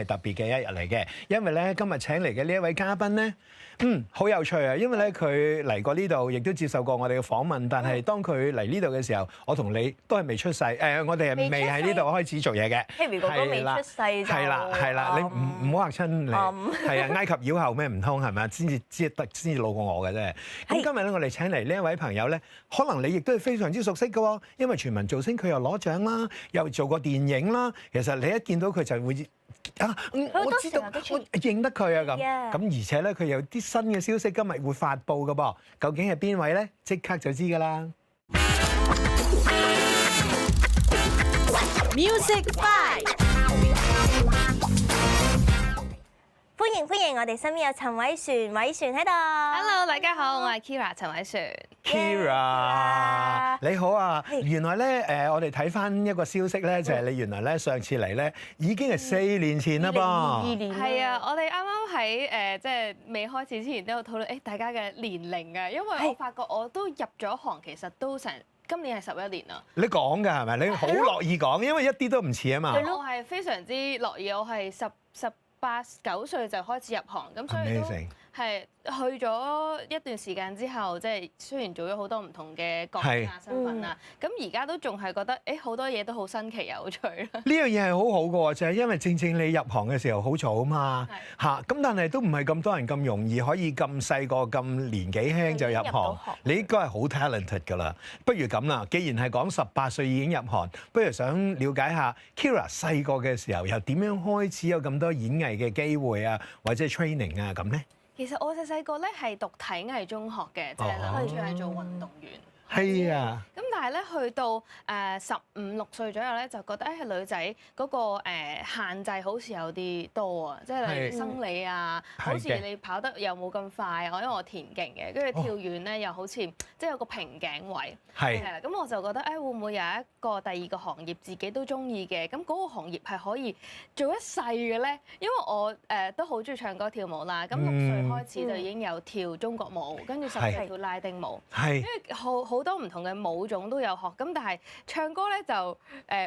係特別嘅一日嚟嘅，因為咧今日請嚟嘅呢一位嘉賓咧，好有趣啊！因為咧佢嚟過呢度，亦都接受過我哋嘅訪問。但係當佢嚟呢度嘅時候，我同你都係未出世。我哋係未喺呢度開始做嘢嘅。Harry 哥哥未出世就係啦，你唔好嚇親你。係啊，埃及妖后咩唔通係咪？先至老過我嘅啫。咁今日咧，我哋請嚟呢一位朋友咧，可能你亦都係非常之熟悉嘅喎，因為全民造星佢又攞獎啦，又做過電影啦。其實你一見到佢就會。我知道，我認得佢啊咁，而且咧佢有啲新嘅消息今日會發布嘅噃，究竟係邊位咧？即刻就知㗎啦！Music 5，歡迎我哋身邊有陳偉璇喺度。Hello， 大家好，我係 Kira 陳偉璇。Kira，你好啊！原來咧我哋睇翻一個消息咧，就係你原來咧上次嚟咧已經係4年前啦噃。2022年。係啊，我哋啱啱喺即係未開始之前都有討論大家嘅年齡啊，因為我發覺我都入咗行，其實都成今年係11年啦。你講㗎係咪？你好樂意講，因為一啲都唔似啊嘛。我係非常之樂意，我係18、9歲就開始入行，咁所以都係去咗一段時間之後，即係雖然做咗好多唔同嘅角色啊、身份啊，咁而家都仲係覺得好多嘢都好新奇有趣啦。呢樣嘢係好好嘅喎，就係因為正正你入行嘅時候好早啊嘛嚇，咁但係都唔係咁多人咁容易可以咁細個咁年紀輕就入行，你應該係好 talented 㗎啦。不如咁啦，既然係講18歲已經入行，不如想了解下 Kira 細個嘅時候又點樣開始有咁多演藝嘅機會啊，或者 training 啊咁咧？其實我細個咧係讀體藝中學嘅，即係諗住係做運動員。係啊。咁但係咧去到15、16歲左右咧，就覺得女仔嗰個限制好似有啲多啊，即係例如生理啊，好似你跑得又冇咁快啊，因為我田徑嘅，跟住跳遠咧又好似即係有個瓶頸位。係啦，咁我就覺得會唔會有一個第二個行業自己都中意嘅？咁嗰個行業係可以做一世嘅咧？因為我都好中意唱歌跳舞啦，咁6歲開始就已經有跳中國舞，跟住10歲跳拉丁舞，因為好多唔同嘅舞種都有學，咁但係唱歌咧就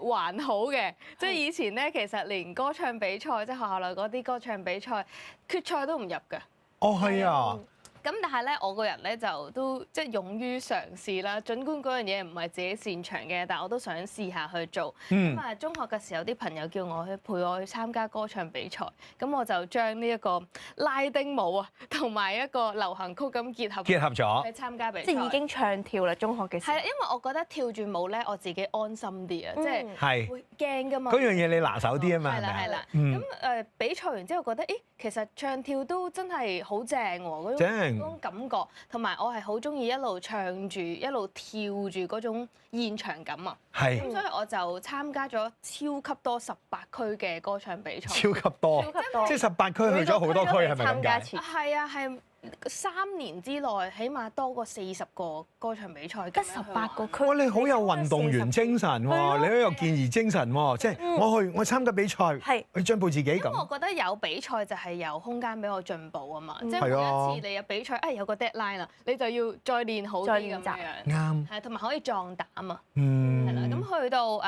還好嘅，即係以前咧其實連歌唱比賽，即係學校內嗰啲歌唱比賽決賽都唔入嘅。哦，係啊。咁但係咧，我個人咧就都即係勇於嘗試啦。儘管嗰樣嘢唔係自己擅長嘅，但係我都想試下去做。咁啊，中學嘅時候啲朋友叫我陪我去參加歌唱比賽，咁我就將呢一個拉丁舞啊同埋一個流行曲咁結合咗去參加比賽。即係已經唱跳啦，中學嘅時候。係啦，因為我覺得跳住舞咧，我自己安心啲啊，即係會驚㗎嘛。嗰樣嘢你拿手啲啊嘛。係啦係啦。咁比賽完之後覺得，其實唱跳都真係好正喎，嗰種感覺，同埋我係好中意一路唱住一路跳住嗰種現場感啊。係。咁所以我就參加咗超級多18區嘅歌唱比賽。超級多。即係18區去咗好多區係咪咁解？係啊，係3年之內起碼多過40個歌唱比賽。得18個區。哇！你好有運動員精神喎，你好有健兒精神喎，即係我參加比賽，去進步自己咁。因為我覺得有比賽就係有空間俾我進步啊嘛，即係每一次你有比賽，有個 deadline 啦，你就要再練好啲咁樣。啱。係，同埋可以壯膽啊。係啦，咁去到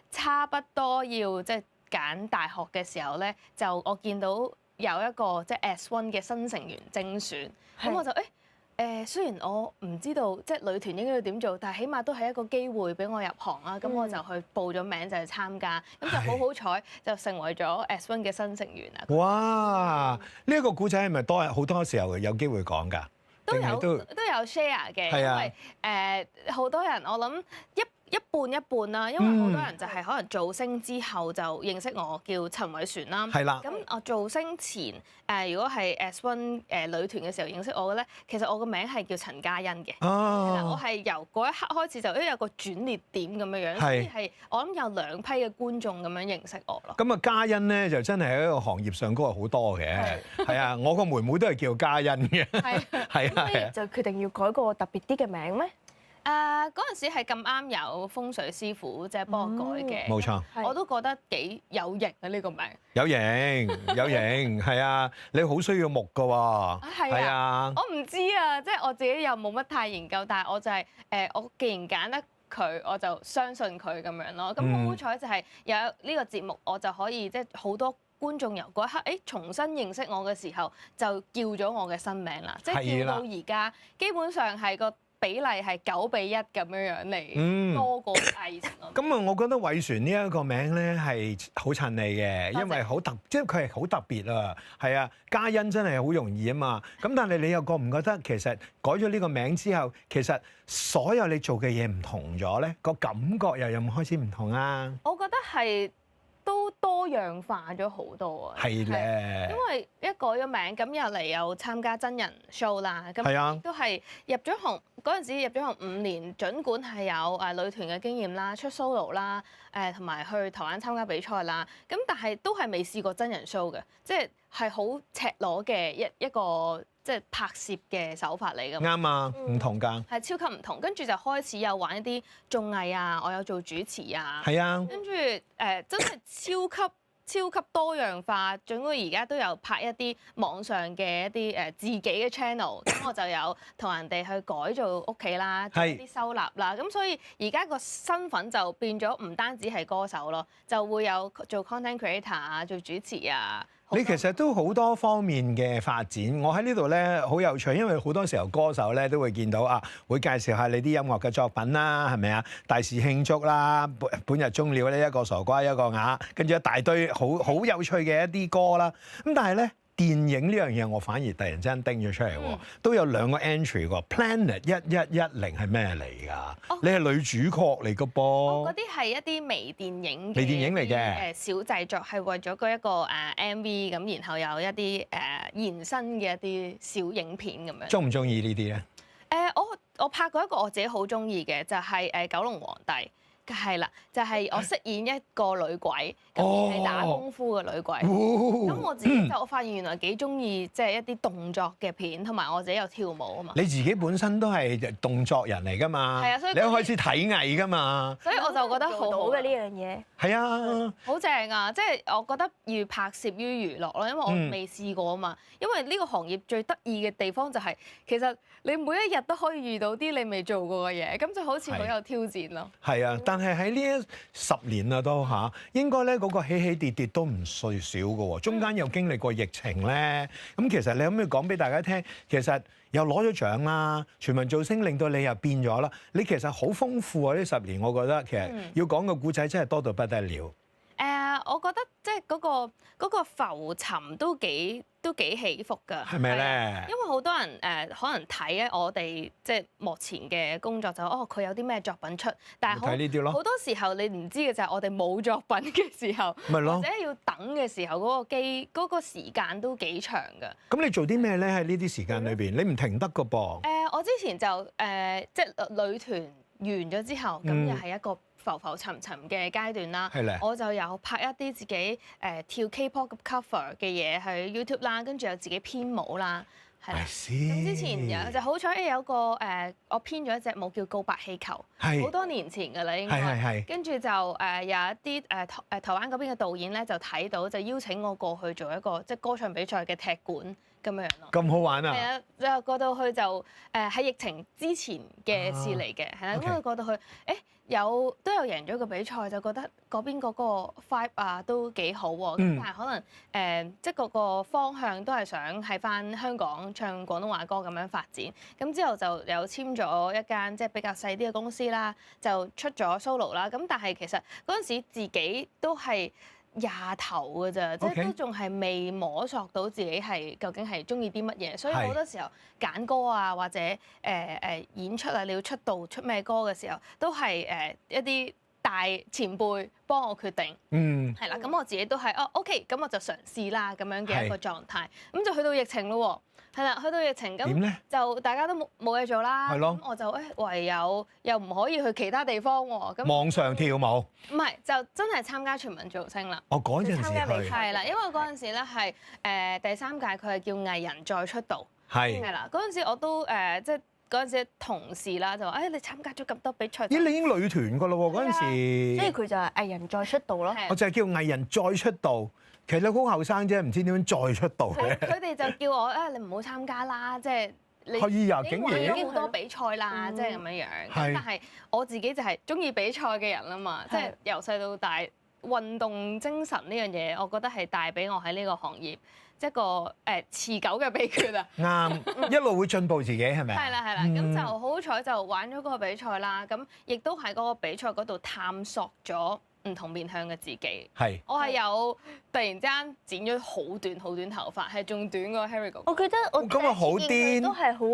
差不多要即係揀大學嘅時候咧，就我見到有一個即係 S1 嘅新成員精選，咁我就雖然我唔知道即係女團應該要點做，但係起碼都係一個機會俾我入行啦。咁我就去報咗名就去參加，咁就好彩就成為咗 S1 嘅新成員啦。哇！呢一個故仔係咪好多時候有機會講㗎？都有 share 嘅，因為好多人我諗一半一半啦，因為好多人就係可能造星之後就認識我叫陳偉璇啦。係啦。咁我造星前如果係 S1 女團嘅時候認識我嘅咧，其實我個名係叫陳嘉欣嘅。哦。我係由嗰一刻開始就有個轉捩點咁樣樣，所以係我諗有2批嘅觀眾咁樣認識我咯。咁啊，嘉欣咧就真係喺一個行業上高係好多嘅。係啊，我個妹妹都係叫嘉欣嘅。係啊。就決定要改個特別啲嘅名咩？嗰陣時係咁啱有風水師傅即係幫我改嘅，冇錯，我都覺得幾有型啊呢個名。有型，係啊！你好需要木㗎喎。係啊。我唔知啊，即係我自己又冇乜太研究，但係我就係我既然揀得佢，我就相信佢咁樣咯。咁好彩就係有呢個節目，我就可以即係好多觀眾由嗰一刻重新認識我嘅時候，就叫咗我嘅新名啦，即係叫到而家基本上係個比例係9:1咁樣嚟，多過以前。咁啊，我覺得偉璇呢一個名咧係好襯你嘅，因為即係佢係好特別啊。係啊，嘉欣真係好容易啊嘛。咁但係你又覺唔覺得其實改咗呢個名之後，其實所有你做嘅嘢唔同咗咧，個感覺又有冇開始唔同啊？我覺得係都多樣化咗好多啊。係咧，因為一改咗名，咁又嚟有參加真人 show 啦，咁都係入咗行嗰陣時入咗行5年，儘管係有女團嘅經驗啦、出 solo 啦、同埋去台灣參加比賽啦，咁但係都係未試過真人 show 嘅，即係好赤裸嘅一個即係拍攝嘅手法嚟㗎。啱啊，唔同㗎，係超級唔同。跟住就開始有玩一啲綜藝啊，我有做主持啊，係啊，跟住真係超級多樣化，總之而家都有拍一啲網上嘅一啲自己嘅 channel，咁我就有同人哋去改造屋企啦，做一啲收納啦，咁所以而家個身份就變咗唔單止係歌手咯，就會有做 content creator 啊，做主持啊。你其實都好多方面嘅發展，我喺呢度咧好有趣，因為好多時候歌手咧都會見到啊，會介紹下你啲音樂嘅作品啦，係咪啊？大事慶祝啦，本日終了呢一個傻瓜一個啞，跟住一大堆好有趣嘅一啲歌啦。咁但係咧，電影呢樣嘢我反而突然之間叮咗出嚟喎，都有2個 entry 喎。Planet 1110係咩嚟㗎？你係女主角嚟㗎噃。嗰啲係一啲微電影嚟嘅小製作，係為咗嗰一個MV咁，然後有一啲延伸嘅一啲小影片咁樣。中唔中意呢啲咧？我拍過一個我自己好中意嘅，就係九龍皇帝。係啦，就係我飾演一個女鬼，咁係打功夫嘅女鬼。咁我自己就我發現原來幾中意即係一啲動作嘅片，同埋我自己有跳舞啊嘛。你自己本身都係動作人嚟㗎嘛？係啊，所以你一開始體藝㗎嘛？所以我就覺得好好嘅呢樣嘢。係啊，好正啊！即係我覺得要拍攝於娛樂咯，因為我未試過啊嘛。因為呢個行業最得意嘅地方就係其實你每一日都可以遇到啲你未做過嘅嘢，咁就好似好有挑戰咯。係啊，但係喺呢10年啊都嚇，應該咧嗰個起起跌跌都唔算少嘅喎，中間又經歷過疫情咧。咁其實你可唔可以講俾大家聽？其實又攞咗獎啦，全民造星令到你又變咗啦。你其實好豐富啊！呢10年我覺得其實要講嘅故仔真係多到不得了。我覺得即係嗰個浮沉都幾起伏㗎，係咪咧？因為好多人可能睇咧我哋即係幕前嘅工作就佢有啲咩作品出，但係睇呢啲咯。好多時候你唔知嘅就係我哋冇作品嘅時候，或者要等嘅時候嗰個時間都幾長㗎。咁你做啲咩咧？喺呢啲時間裏邊，你唔停得㗎噃。我之前就即係女團完咗之後，咁又係一個浮浮沉沉嘅階段啦，我就有拍一啲自己跳 K-pop cover 嘅嘢喺 YouTube 啦，跟住有自己編舞啦，係啦。咁之前就好彩有個我編咗一隻舞叫《告白氣球》，好多年前㗎啦應該。跟住就有一啲台灣嗰邊嘅導演咧就睇到，就邀請我過去做一個即係歌唱比賽嘅踢館咁樣咯。咁好玩啊！係啊，就過到去就喺疫情之前嘅事嚟嘅，係啦。咁我過到去都有贏咗個比賽，就覺得嗰邊嗰個 vibe 啊都幾好喎。咁但係可能即係嗰個方向都係想喺翻香港唱廣東話歌咁樣發展。咁之後就有簽咗一間即係比較細啲嘅公司啦，就出咗 solo 啦。咁但係其實嗰陣時自己都係廿頭㗎咋，即係都仲係未摸索到自己係究竟係中意啲乜嘢，所以好多時候揀歌啊或者演出啊，你要出道出咩歌嘅時候，都係一啲大前輩幫我決定，係啦，咁我自己都係OK，咁我就嘗試啦咁樣嘅一個狀態，咁就去到疫情咯喎，係啦，去到疫情咁就大家都冇嘢做啦，咁我就唯有又唔可以去其他地方喎，咁網上跳舞，唔係就真係參加全民造星啦。我嗰陣時去係啦，因為嗰陣時咧係第3屆，佢係叫藝人再出道，係啦，嗰陣時我都即係。嗰陣時同事啦就話：你參加咗咁多比賽，咦你已經女團㗎咯喎嗰陣時，所以佢就係藝人再出道咯。我就係叫藝人再出道，其實你好後生啫，唔知點樣再出道嘅。佢哋就叫我你唔好參加啦，即係你竟然已經好多比賽啦，即係咁樣樣。但係我自己就係中意比賽嘅人啦嘛，即係由細到大運動精神呢樣嘢，我覺得係帶俾我喺呢個行業一個持久嘅秘訣啊！啱，一路會進步自己係咪啊？係啦係啦，咁就好彩就玩咗嗰個比賽啦，咁亦都喺嗰個比賽嗰度探索咗唔同面向嘅自己。係。我係有突然之間剪咗好短頭髮，係仲短過 Harry 哥哥。我記得我咁啊好癲都係好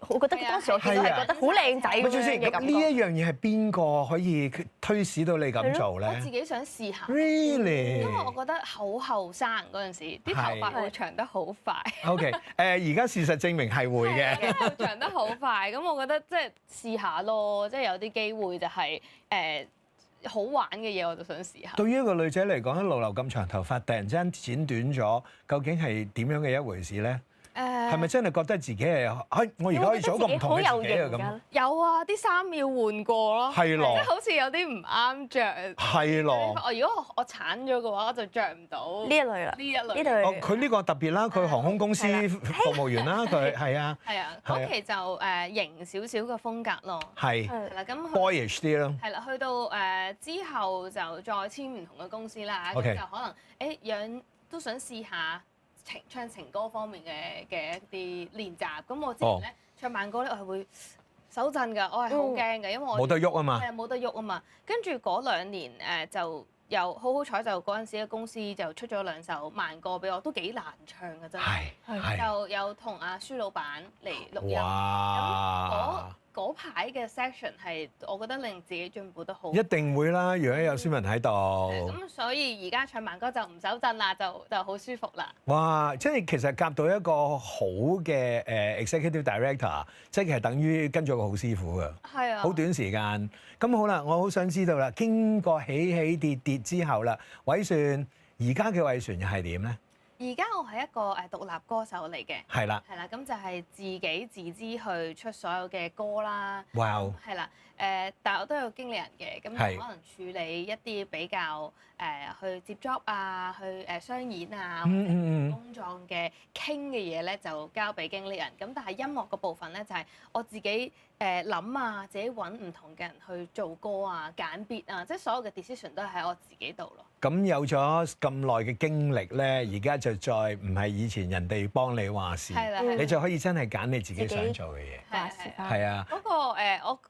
我覺得當時我見到係覺得好靚仔咁咪住先，咁呢樣嘅感覺。一樣嘢係邊個可以推使到你咁做我咧自己想試下。 ？Really？因為我覺得好後生嗰陣時，啲頭髮會長得好快。 OK，而家事實證明係會嘅。長得好快，咁我覺得即係試下咯，即係有啲機會就係好玩嘅嘢，我就想試下。對於一個女仔嚟講，一路留咁長頭髮，突然之間剪短咗，究竟係點樣嘅一回事咧？係咪真係覺得自己係我而家可以做一個唔同嘅自己啊咁？有啊，啲衫要換過咯，係咯即係好似有啲唔啱着。係咯。如果我剷咗嘅話，我就着唔到呢一類啦，呢一類。呢類。哦，佢呢個特別啦，佢航空公司服務員啦，佢係啊。係啊，嗰期就型少少嘅風格咯。係。係啦，咁 boyish 啲咯。係啦，去到之後就再簽唔同嘅公司啦，咁 OK 就可能樣都想試下唱情歌方面嘅一啲練習。咁我之前咧唱慢歌咧，我係會手震㗎，我係好驚嘅，因為我冇得喐啊嘛。係冇得喐啊嘛。跟住嗰2年就又好彩，就嗰陣時嘅公司就出咗2首慢歌俾我，都幾難唱㗎真係。係。就有同阿舒老闆嚟錄音。哇！嗰排嘅 section 係我覺得令自己進步得好。一定會啦，如果有書文喺度。咁所以而家唱慢歌就唔手震啦，就好舒服啦。哇！即係其實夾到一個好嘅executive director，即係等於跟咗個好師傅㗎。係啊。好短時間。咁好啦，我好想知道啦，經過起起跌跌之後啦，偉璇而家嘅偉璇又係點咧？而家我係一個獨立歌手嚟嘅。係啦。係啦，咁就係自己自資去出所有嘅歌啦。哇！係啦，但係我都有經理人嘅，咁係可能處理一啲比較去接 job 啊，去商演啊，工作嘅傾嘅嘢咧就交俾經理人。咁但係音樂個部分咧就係我自己諗啊，自己揾唔同嘅人去做歌啊、揀 beat 啊，即係所有嘅 decision 都係喺我自己度咯。咁有咗咁耐嘅經歷咧，而家就再唔係以前人哋幫你話事，你就可以真係揀你自己想做嘅嘢。係啊。嗰個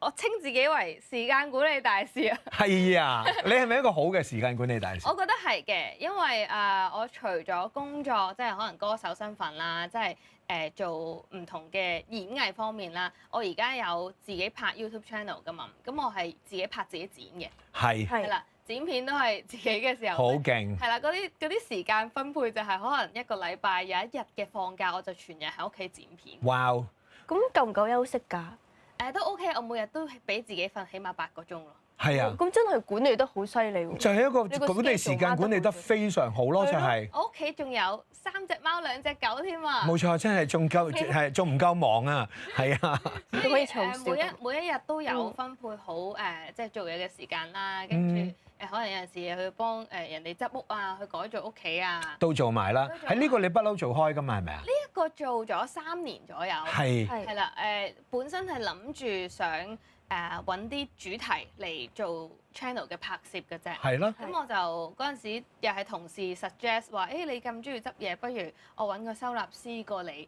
我稱自己為時間管理大師啊。係啊，你係咪一個好嘅時間管理大師？我覺得係嘅，因為我除咗工作，即係可能歌手身份啦，即係做唔同嘅演藝方面啦。我而家有自己拍 YouTube channel 噶嘛，咁我係自己拍自己剪嘅。係啦，剪片都係自己嘅時候。好勁。係啦，嗰啲時間分配就係可能一個禮拜有一日嘅放假，我就全日喺屋企剪片。哇！咁夠唔夠休息㗎？都 OK，我每日都俾自己瞓起碼8個鐘咯。係啊。咁真係管理得好犀利喎。就係一個管理時間管理得非常好咯，就係。我屋企仲有3隻貓2隻狗添啊！冇錯，真係仲唔夠忙啊，係啊。都可以湊少。每一日都有分配好即係做嘢嘅時間啦，跟住可能有陣時去幫人哋執屋啊，去改造屋企啊，都做埋啦。喺呢個你不嬲做開㗎嘛，係咪啊？呢一個做咗3年左右。係啦，本身係諗住想揾啲主題嚟做 channel 嘅拍攝嘅啫。係咯。咁我就嗰陣時又係同事 suggest 話，你咁中意執嘢，不如我揾個收納師過嚟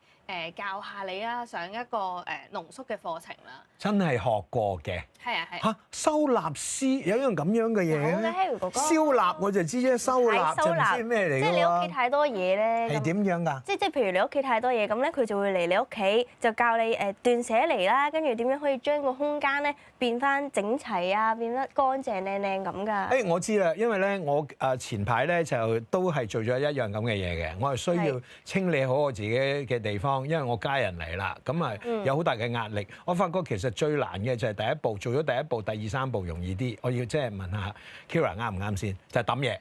教下你啊，上一個濃縮嘅課程啦。真係學過嘅。係啊係。嚇，收納師有一樣咁樣嘅嘢咩？燒臘我就知啫，收納就唔知咩嚟㗎喎。即係你屋企太多嘢咧。係點樣㗎？即係譬如你屋企太多嘢，咁咧佢就會嚟你屋企就教你斷捨離啦，跟住點樣可以將個空間咧變翻整齊啊，變得乾淨靚靚咁㗎。我知啦，因為咧我前排咧就都係做咗一樣咁嘅嘢嘅，我係需要清理好我自己嘅地方，因為我家人嚟啦，咁啊有好大嘅壓力。我發覺其實最難嘅就係第一步，做咗第一步，第2、3步容易啲。我要即係問下 Kyra 啱唔啱先？就係抌嘢。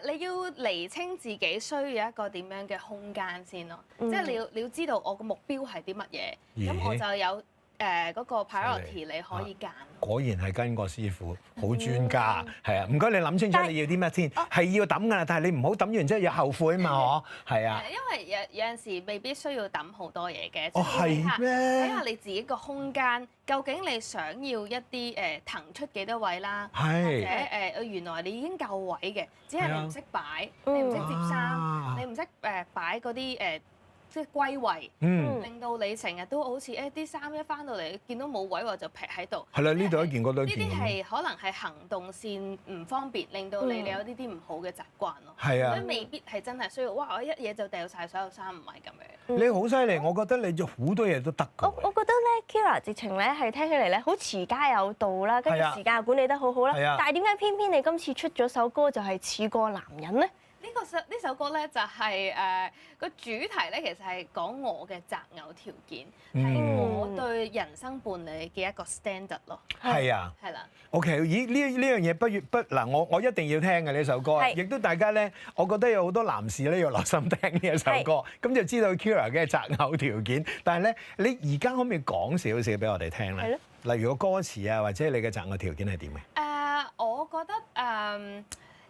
你要釐清自己需要一個點樣嘅空間先咯，即係你要知道我個目標係啲乜嘢，咁我就有嗰個 priority 你可以揀。果然係跟個師傅，好專家，係啊！唔該你諗清楚你要啲乜先，係要抌㗎啦，但係你唔好抌完之後要後悔啊嘛，嗬，係啊。因為有陣時未必需要抌好多嘢嘅，哦係咩？睇下你自己個空間，究竟你想要一啲騰出幾多位啦，或者原來你已經夠位嘅，只係你唔識擺，你唔識摺衫，你唔識擺嗰啲即係歸位，令到你成日都好似啲衫一翻到嚟見到冇位喎就劈喺度。係啦，呢度一件嗰度一件。呢啲係可能係行動線唔方便，令到你有呢啲唔好嘅習慣咯。係啊，所以未必係真係需要。哇！我一嘢就掉晒所有衫，唔係咁樣。你好犀利，我覺得你做好多嘢都得㗎。我覺得咧 Kyra 直情咧係聽起嚟咧好持家有道啦，跟住時間又管理得好好啦。但係點解偏偏你今次出咗首歌就係似個男人咧？呢首歌咧就係個主題咧，其實係講我嘅擇偶條件，係我對人生伴侶嘅一個 standard 咯。係啊，係啦。OK， 咦呢樣嘢不嗱，我一定要聽嘅呢首歌，亦都大家咧，我覺得有好多男士咧要留心聽呢一首歌，咁就知道 Kyra 嘅擇偶條件。但係咧，你而家可唔可以講少少俾我哋聽咧？例如個歌詞啊，或者你嘅擇偶條件係點嘅？我覺得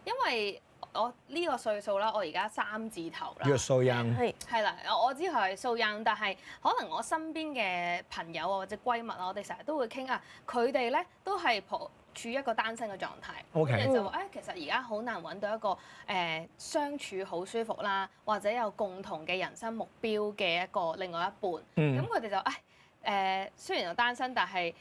因為我呢個歲數啦，我而家3字頭啦。You're so young。係啦，我知佢係 so young，但係可能我身邊嘅朋友啊或者閨蜜啊，我哋成日都會傾啊，佢哋咧都係處於一個單身嘅狀態。OK。佢哋就話其實而家好難揾到一個相處好舒服啦，或者有共同嘅人生目標嘅另外一半。咁佢哋就雖然有單身，但係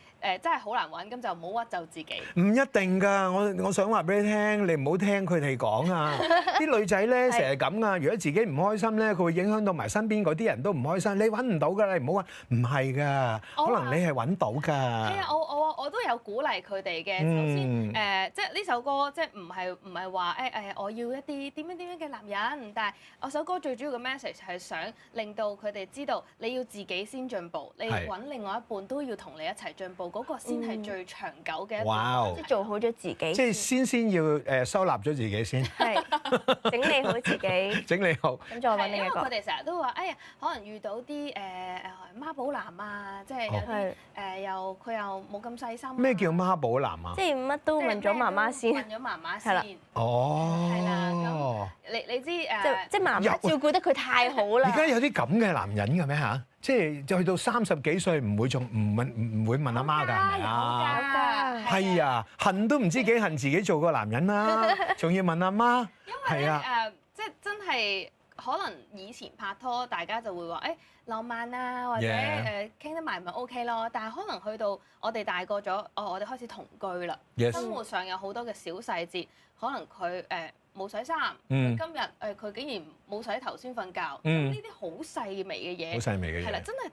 真係好難揾，咁就唔好屈就自己。唔一定㗎，我想話俾你聽，你唔好聽佢哋講啊！啲女仔咧成日咁啊，如果自己唔開心咧，佢會影響到埋身邊嗰啲人都唔開心。你揾唔到㗎，你唔好揾。唔係㗎，可能你係揾到㗎。係啊，我都有鼓勵佢哋嘅。首先即係呢首歌，即係唔係話我要一啲點樣嘅男人，但係我首歌最主要嘅 message 係想令到佢哋知道，你要自己先進步，你揾另外一半都要同你一齊進步，嗰個先係最長久嘅一段。即係做好咗自己。即係先要收納咗自己先。係整理好自己。整理好。咁再揾另一個。因為佢哋成日都話，可能遇到啲媽寶男啊，即係有啲佢又冇咁細心。咩叫媽寶男啊？即係乜都問咗媽媽先。問咗媽媽先。哦。係啦，咁你知即係媽媽照顧得佢太好啦。而家有啲咁嘅男人嘅咩嚇？即係去到30幾歲唔會問阿媽㗎，係咪啊？係啊，恨都唔知幾恨自己做個男人啦，仲要問阿媽。因為即係真係可能以前拍拖，大家就會話浪漫啊，或者傾得埋咪 OK 咯。但係可能去到我哋大個咗，我哋開始同居啦，生活上有好多嘅小細節，可能佢冇洗衫，今日佢竟然冇洗頭先瞓覺，呢啲好細微嘅嘢，係啦，真係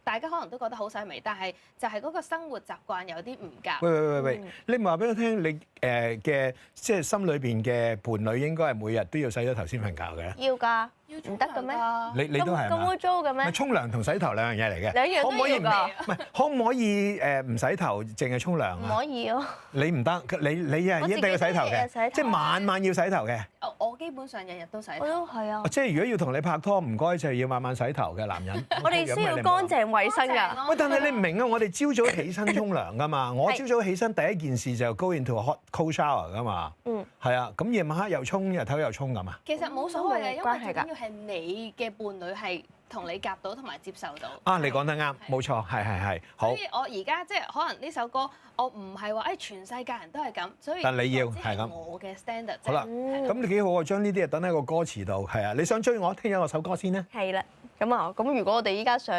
大家可能都覺得好細微，但係就係嗰個生活習慣有啲唔夾。喂，你唔話俾我聽，你嘅即係心裏邊嘅伴侶應該係每日都要洗咗頭先瞓覺嘅？要㗎，唔得嘅咩？你都係咁污糟嘅咩？咪沖涼同洗頭兩樣嘢嚟嘅，兩樣都要㗎。唔係可唔可以唔洗頭，淨係沖涼啊？唔可以咯。你唔得，你係一定要洗頭嘅，即係晚晚要洗頭嘅。我基本上日日都洗頭。我都係啊。即係如果要同你拍拖，唔該就係要晚晚洗頭嘅男人。我哋需要乾淨衞生㗎。喂，但係你唔明啊！我哋朝早起身沖涼㗎嘛，我朝早起身第一件事就 go into a hot cold shower 㗎嘛。係啊，咁夜晚黑又沖，日頭又沖咁啊。其實冇所謂嘅，因為最緊要係你嘅伴侶係同你夾到同埋接受到。啊，你講得啱，冇錯，係，好。所以我而家即係可能呢首歌，我唔係話全世界人都係咁，所以但你要係咁。我嘅 standard。好啦，咁你幾好啊！將呢啲嘢等喺個歌詞度，係啊。你想追我，聽咗我首歌先咧？係啦，咁如果我哋依家想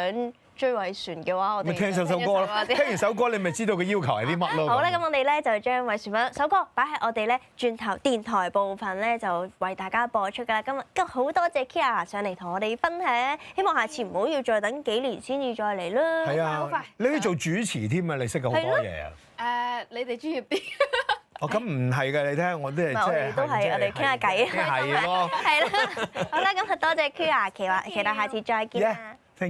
追偉璇嘅話，我哋咪聽首歌咯。聽完首歌，你咪知道佢要求係啲乜咯。好啦，咁我哋咧就將偉璇首歌擺喺我哋咧轉頭電台部分咧，就為大家播出㗎啦。今日好多謝 Kyra 上嚟同我哋分享，希望下次唔好要再等幾年先至再嚟啦。係啊，好快，你要做主持添啊！你識好多嘢啊。你哋專業啲。咁唔係嘅，你聽我都係即係。我哋都係我哋傾下偈。係咯。係啦，好啦，咁多謝 Kyra，期待下次再見啦。